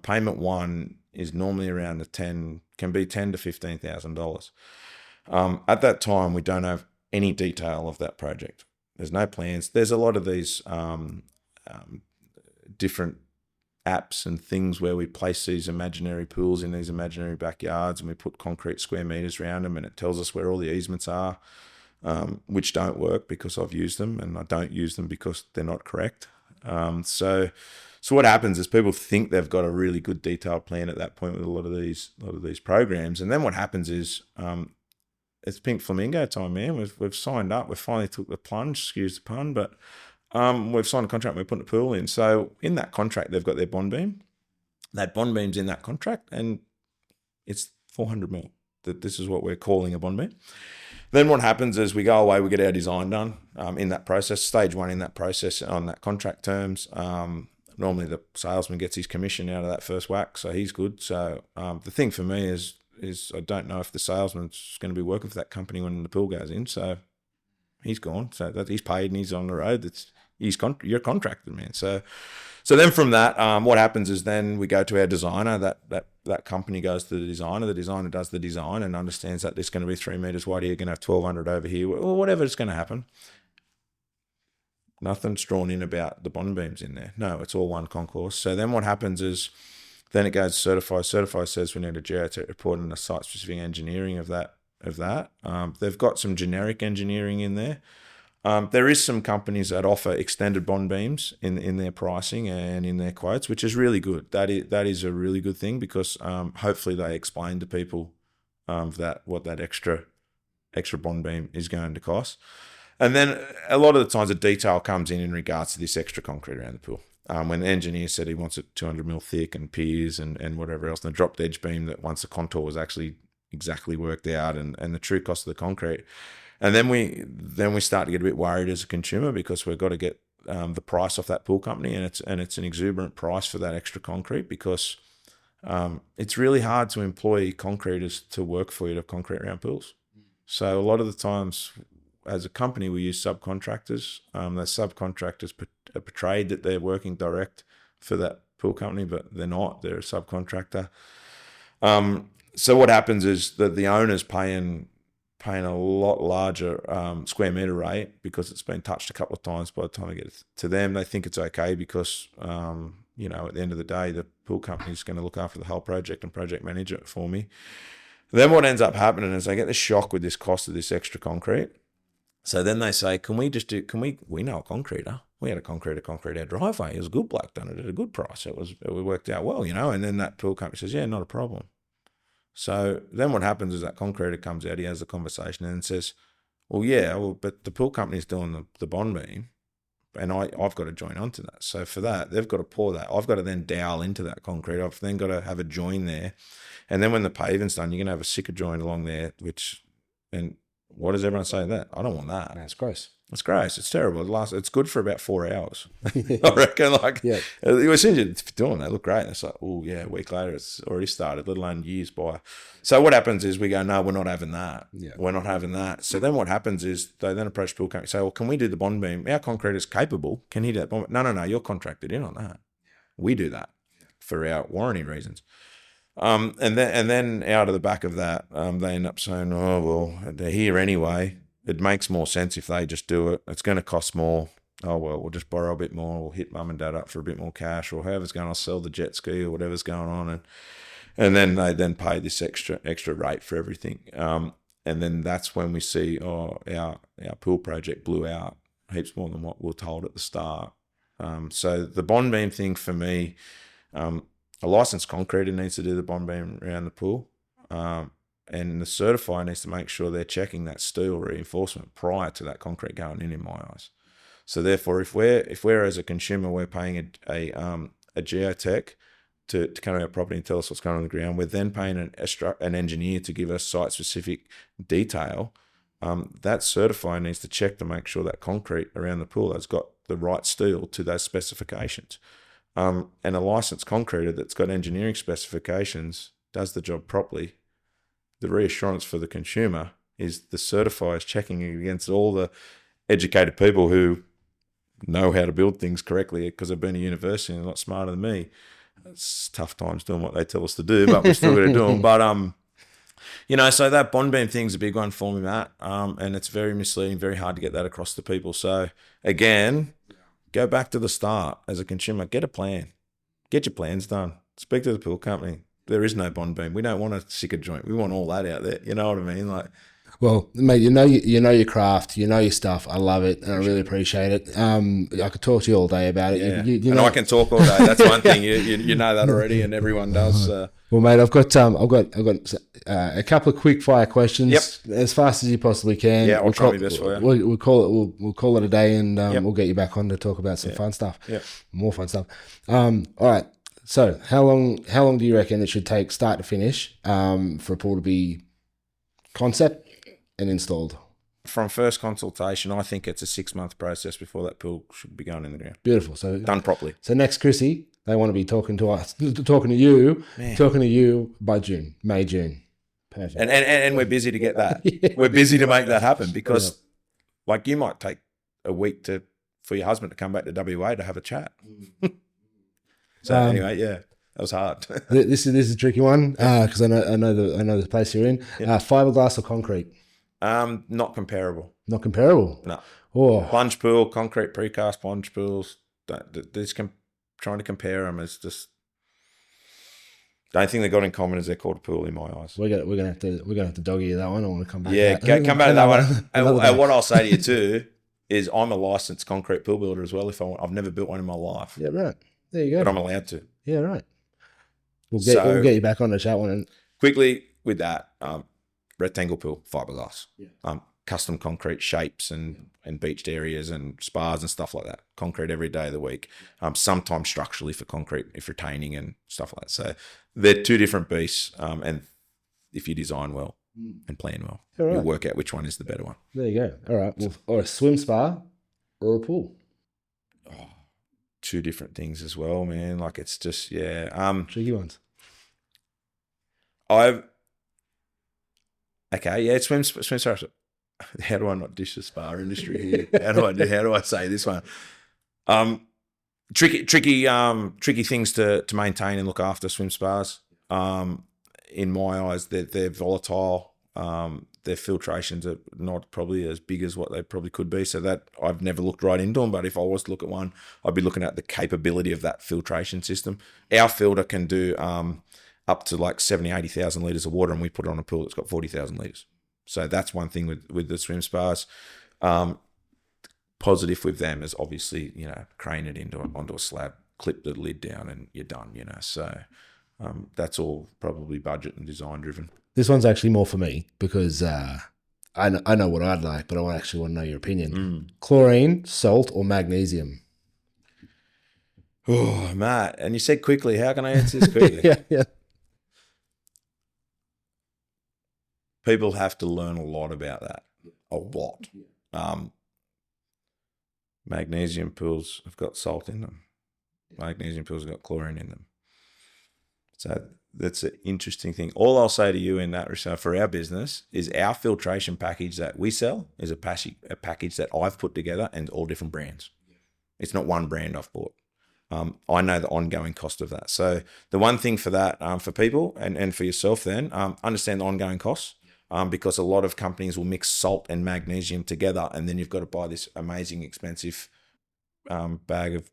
Payment one is normally around can be $10,000 to $15,000. At that time, we don't have any detail of that project. There's no plans. There's a lot of these different apps and things where we place these imaginary pools in these imaginary backyards, and we put concrete square meters around them, and it tells us where all the easements are, which don't work because I've used them, and I don't use them because they're not correct. So what happens is people think they've got a really good detailed plan at that point with a lot of these programs, and then what happens is it's pink flamingo time, man. We've signed up. We finally took the plunge, excuse the pun, but we've signed a contract and we're putting a pool in. So in that contract, they've got their bond beam. That bond beam's in that contract, and it's 400 mil. That this is what we're calling a bond beam. Then what happens is we go away, we get our design done in that process, stage one in that process on that contract terms. Normally the salesman gets his commission out of that first whack, so he's good. So the thing for me is I don't know if the salesman's going to be working for that company when the pool goes in. So he's gone. So that he's paid and he's on the road. You're contracted, man. So then from that, what happens is then we go to our designer. That company goes to the designer. The designer does the design and understands that it's going to be 3 meters wide here. You're going to have 1,200 over here, or whatever is going to happen. Nothing's drawn in about the bond beams in there. No, it's all one concourse. So then what happens is then it goes certified. Certified says we need a geotech report and a site-specific engineering of that. They've got some generic engineering in there. There is some companies that offer extended bond beams in their pricing and in their quotes, which is really good. That is a really good thing because hopefully they explain to people that what that extra bond beam is going to cost. And then a lot of the times the detail comes in regards to this extra concrete around the pool. When the engineer said he wants it 200 mil thick and piers and whatever else, and the dropped edge beam that once the contour was actually exactly worked out and the true cost of the concrete. And then we start to get a bit worried as a consumer because we've got to get the price off that pool company, and it's an exuberant price for that extra concrete because it's really hard to employ concreters to work for you to concrete around pools. So a lot of the times as a company, we use subcontractors. Those subcontractors are portrayed that they're working direct for that pool company, but they're not. They're a subcontractor. So what happens is that the owner's paying a lot larger square meter rate because it's been touched a couple of times. By the time I get it to them, they think it's okay because, at the end of the day, the pool company's going to look after the whole project and project manage it for me. Then what ends up happening is they get the shock with this cost of this extra concrete. So then they say, we know a concreter. We had a concrete our driveway. It was a good bloke done it at a good price. It worked out well, and then that pool company says, yeah, not a problem. So then what happens is that concreter comes out, he has the conversation and says, but the pool company's doing the bond beam and I've got to join onto that. So for that, they've got to pour that. I've got to then dowel into that concrete. I've then got to have a join there. And then when the paving's done, you're going to have a sicker joint along there, and what does everyone say to that? I don't want that. No, it's gross. It's gross. It's terrible. It's good for about 4 hours. I reckon. As soon as you're doing that, look great. And it's like, oh yeah, a week later it's already started, let alone years by. So what happens is we go, no, we're not having that. Yeah. We're not having that. So then what happens is they then approach the pool company and say, well, can we do the bond beam? Our concrete is capable. Can he do that bond beam? No, you're contracted in on that. We do that for our warranty reasons. And then out of the back of that, they end up saying, oh, well, they're here anyway. It makes more sense if they just do it. It's going to cost more. Oh, well, we'll just borrow a bit more. We'll hit mum and dad up for a bit more cash, or however's going on, sell the jet ski or whatever's going on. And then they then pay this extra rate for everything. And then that's when we see, our pool project blew out heaps more than what we were told at the start. So the bond beam thing for me, a licensed concreter needs to do the bond beam around the pool. And the certifier needs to make sure they're checking that steel reinforcement prior to that concrete going in my eyes. So therefore, if we're as a consumer, we're paying a geotech to come to our property and tell us what's going on the ground, we're then paying an engineer to give us site-specific detail. That certifier needs to check to make sure that concrete around the pool has got the right steel to those specifications. And a licensed concreter that's got engineering specifications does the job properly. The reassurance for the consumer is the certifier is checking it against all the educated people who know how to build things correctly because they've been to university and they're not smarter than me. It's tough times doing what they tell us to do, but we're still going to do them. But, so that bond beam thing's a big one for me, Matt. And it's very misleading, very hard to get that across to people. So again, go back to the start as a consumer, get a plan, get your plans done, speak to the pool company. There is no bond beam. We don't want a sticker joint. We want all that out there. You know what I mean? Like, well, mate, you know your craft, you know your stuff. I love it, and I really appreciate it. I could talk to you all day about it. Yeah. You know, I can talk all day. That's one thing. You know that already, and everyone does. Well, mate, I've got a couple of quick fire questions. Yep. As fast as you possibly can. Yeah, I'll try my best for you. We'll call it a day, and we'll get you back on to talk about some fun stuff. Yeah. More fun stuff. All right. So, how long do you reckon it should take, start to finish, for a pool to be concept and installed? From first consultation, I think it's a 6-month process before that pool should be going in the ground. Beautiful. So done properly. So next, Chrissy, they want to be talking to us, talking to you by June, May, June. Perfect. And we're busy to get that. Yeah. We're busy to make that happen because, like, you might take a week for your husband to come back to WA to have a chat. So anyway, that was hard. This is a tricky one because I know the place you're in. Yeah. Fiberglass or concrete? Not comparable. Not comparable. No. Oh. Plunge pool, concrete precast plunge pools. Trying to compare them is just. The only thing they got in common is they're called a pool in my eyes. We're gonna have to dog you that one. I want to come back. Yeah, come back to that one. And what I'll say to you too is I'm a licensed concrete pool builder as well. I've never built one in my life. Yeah, right. There you go. But I'm allowed to. Yeah, right. We'll get you back on the chat one. Quickly with that, rectangle pool, fiberglass, yeah. Custom concrete shapes and beached areas and spas and stuff like that. Concrete every day of the week. Sometimes structurally for concrete, if retaining and stuff like that. So they're two different beasts. And if you design well and plan well, you'll work out which one is the better one. There you go. All right. Well, or a swim spa or a pool. Two different things as well, man. Like it's just tricky ones. Swim spa. How do I not dish the spa industry here? How do I say this one? Tricky things to maintain and look after swim spas. In my eyes, they're volatile. Their filtrations are not probably as big as what they probably could be. So that I've never looked right into them. But if I was to look at one, I'd be looking at the capability of that filtration system. Our filter can do up to like 70, 80,000 litres of water, and we put it on a pool that's got 40,000 litres. So that's one thing with the swim spas. Positive with them is obviously, crane it onto a slab, clip the lid down, and you're done, So that's all probably budget and design driven. This one's actually more for me because I know what I'd like, but I actually want to know your opinion. Chlorine, salt, or magnesium? Oh, Matt, and you said quickly. How can I answer this quickly? Yeah. People have to learn a lot about that. A lot. Magnesium pools have got salt in them. Magnesium pools have got chlorine in them. So that's an interesting thing. All I'll say to you in that regard for our business is our filtration package that we sell is a package that I've put together and all different brands. It's not one brand I've bought. I know the ongoing cost of that. So the one thing for that, for people and for yourself then, understand the ongoing costs. Because a lot of companies will mix salt and magnesium together, and then you've got to buy this amazing expensive bag of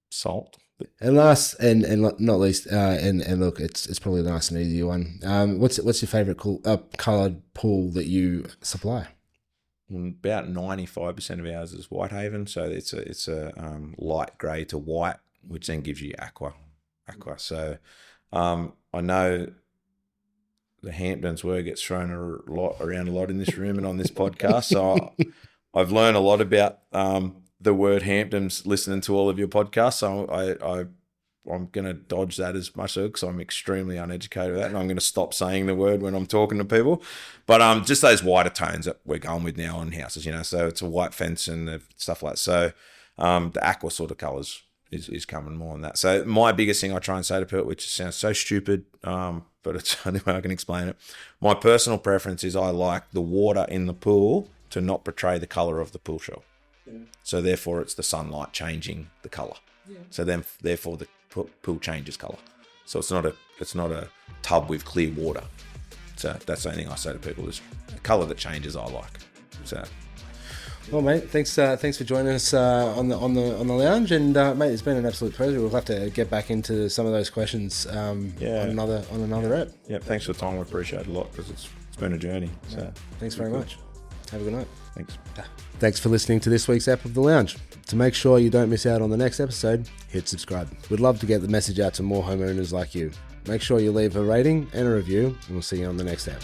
salt. And last and not least, and look, it's probably a nice and easy one. What's your favourite coloured pool that you supply? About 95% of ours is Whitehaven, so it's a light grey to white, which then gives you aqua. So I know the Hamptons word gets thrown around a lot in this room and on this podcast. So I've learned a lot about the word Hamptons listening to all of your podcasts. So I'm going to dodge that as much because I'm extremely uneducated with that, and I'm going to stop saying the word when I'm talking to people. But just those whiter tones that we're going with now on houses, so it's a white fence and stuff like that. So the aqua sort of colours is coming more on that. So my biggest thing I try and say to people, which sounds so stupid, but it's the only way I can explain it. My personal preference is I like the water in the pool to not portray the colour of the pool shell. Yeah. So therefore it's the sunlight changing the colour. Yeah. So then therefore the pool changes colour. So it's not a tub with clear water. So that's the only thing I say to people is the colour that changes I like. So well, mate, thanks for joining us on the lounge, and mate, it's been an absolute pleasure. We'll have to get back into some of those questions on another ep. Yeah, thanks for the time. We appreciate it a lot because it's been a journey. So yeah. Thanks very much. Have a good night. Thanks. Thanks for listening to this week's ep of The Lounge. To make sure you don't miss out on the next episode, hit subscribe. We'd love to get the message out to more homeowners like you. Make sure you leave a rating and a review, and we'll see you on the next ep.